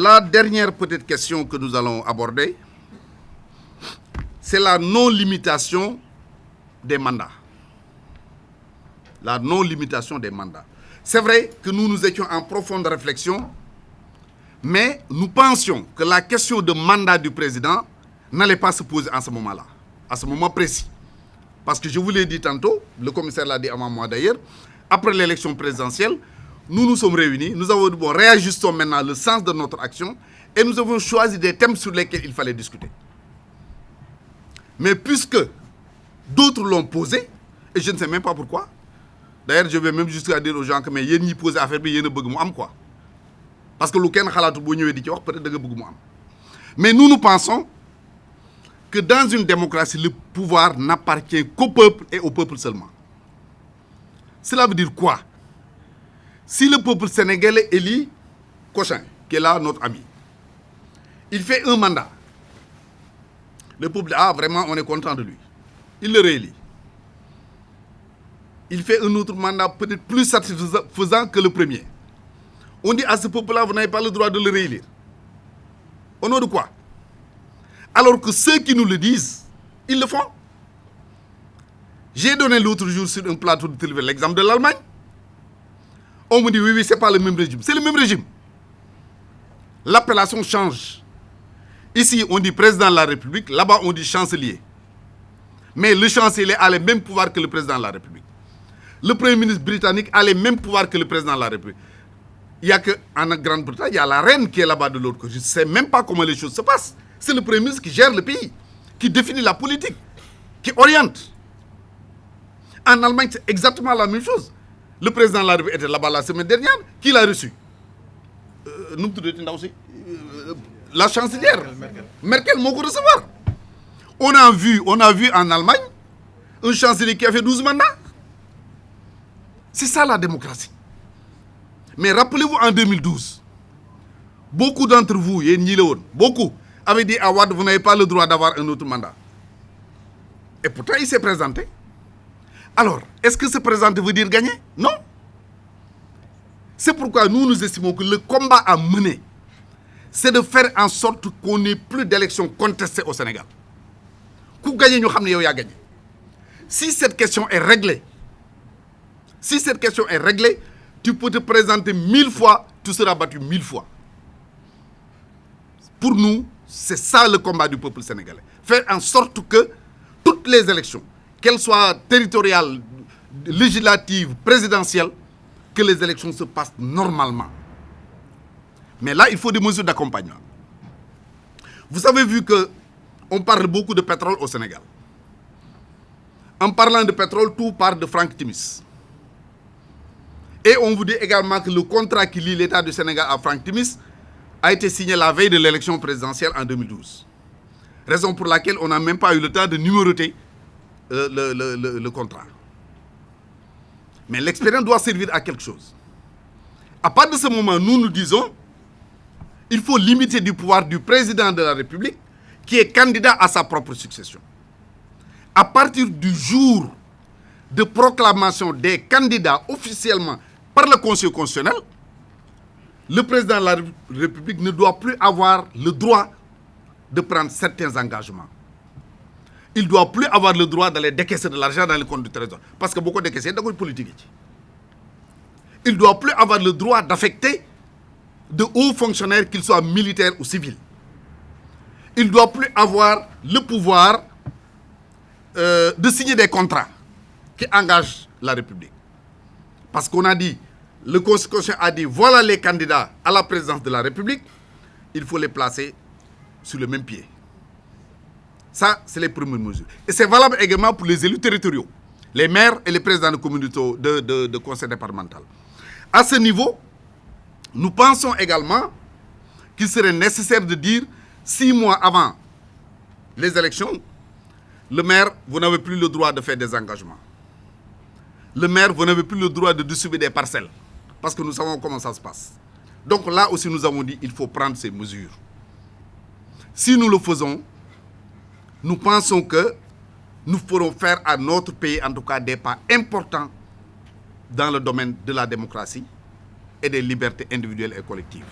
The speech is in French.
la dernière peut-être question que nous allons aborder, c'est la non-limitation des mandats. La non-limitation des mandats. C'est vrai que nous étions en profonde réflexion, mais nous pensions que la question de mandat du président n'allait pas se poser en ce moment-là, à ce moment précis. Parce que je vous l'ai dit tantôt, le commissaire l'a dit avant moi d'ailleurs, après l'élection présidentielle, nous nous sommes réunis, nous avons dit, bon, réajustons maintenant le sens de notre action et nous avons choisi des thèmes sur lesquels il fallait discuter. Mais puisque d'autres l'ont posé, et je ne sais même pas pourquoi, d'ailleurs je vais même jusqu'à dire aux gens que mais yéen ñi posé affaire bi yéen a bëgg mu am quoi. Parce que lu kenn xalaatu boo ñëwee di ci wax peut-être da nga bëgg mu am. Mais nous pensons que dans une démocratie, le pouvoir n'appartient qu'au peuple et au peuple seulement. Cela veut dire quoi? Si le peuple sénégalais élit Cochin, qui est là notre ami, il fait un mandat. Le peuple dit, ah vraiment on est content de lui. Il le réélit. Il fait un autre mandat peut-être plus satisfaisant que le premier. On dit à ce peuple-là, vous n'avez pas le droit de le réélire. Au nom de quoi? Alors que ceux qui nous le disent, ils le font. J'ai donné l'autre jour sur un plateau de télévision l'exemple de l'Allemagne. On me dit, oui, oui, c'est pas le même régime. C'est le même régime. L'appellation change. Ici, on dit président de la République. Là-bas, on dit chancelier. Mais le chancelier a les mêmes pouvoirs que le président de la République. Le premier ministre britannique a les mêmes pouvoirs que le président de la République. Il n'y a qu'en Grande-Bretagne, il y a la reine qui est là-bas de l'autre côté. Je ne sais même pas comment les choses se passent. C'est le premier ministre qui gère le pays, qui définit la politique, qui oriente. En Allemagne, c'est exactement la même chose. Le président de la République était là-bas la semaine dernière. Qui l'a reçu? La chancelière. Merkel m'a recevoir. On a vu en Allemagne un chancelier qui a fait 12 mandats. C'est ça la démocratie. Mais rappelez-vous en 2012, beaucoup d'entre vous, beaucoup, avaient dit à Wade, vous n'avez pas le droit d'avoir un autre mandat. Et pourtant, il s'est présenté. Alors, est-ce que se présenter veut dire gagner? Non. C'est pourquoi nous estimons que le combat à mener, c'est de faire en sorte qu'on n'ait plus d'élections contestées au Sénégal. Qui gagne, nous savons qu'il a gagné. Si cette question est réglée, tu peux te présenter 1000 fois, tu seras battu 1000 fois. Pour nous, c'est ça le combat du peuple sénégalais. Faire en sorte que toutes les élections, qu'elles soient territoriales, législatives, présidentielles, que les élections se passent normalement. Mais là, il faut des mesures d'accompagnement. Vous avez vu qu'on parle beaucoup de pétrole au Sénégal. En parlant de pétrole, tout part de Franck Timis. Et on vous dit également que le contrat qui lie l'État du Sénégal à Franck Timis a été signé la veille de l'élection présidentielle en 2012. Raison pour laquelle on n'a même pas eu le temps de numéroter le contrat. Mais l'expérience doit servir à quelque chose. À partir de ce moment, nous disons il faut limiter du pouvoir du président de la République qui est candidat à sa propre succession. À partir du jour de proclamation des candidats officiellement par le Conseil constitutionnel, le président de la République ne doit plus avoir le droit de prendre certains engagements. Il ne doit plus avoir le droit d'aller décaisser de l'argent dans les comptes du trésor. Parce que beaucoup de décaisser, c'est politique. Il ne doit plus avoir le droit d'affecter de hauts fonctionnaires, qu'ils soient militaires ou civils. Il ne doit plus avoir le pouvoir de signer des contrats qui engagent la République. Parce qu'on a dit, le Conseil a dit, voilà les candidats à la présidence de la République, il faut les placer sur le même pied. Ça, c'est les premières mesures. Et c'est valable également pour les élus territoriaux, les maires et les présidents de communautés de conseil départemental. À ce niveau, nous pensons également qu'il serait nécessaire de dire 6 mois avant les élections, le maire, vous n'avez plus le droit de faire des engagements. Le maire, vous n'avez plus le droit de distribuer des parcelles. Parce que nous savons comment ça se passe. Donc là aussi, nous avons dit qu'il faut prendre ces mesures. Si nous le faisons, nous pensons que nous pourrons faire à notre pays, en tout cas, des pas importants dans le domaine de la démocratie et des libertés individuelles et collectives.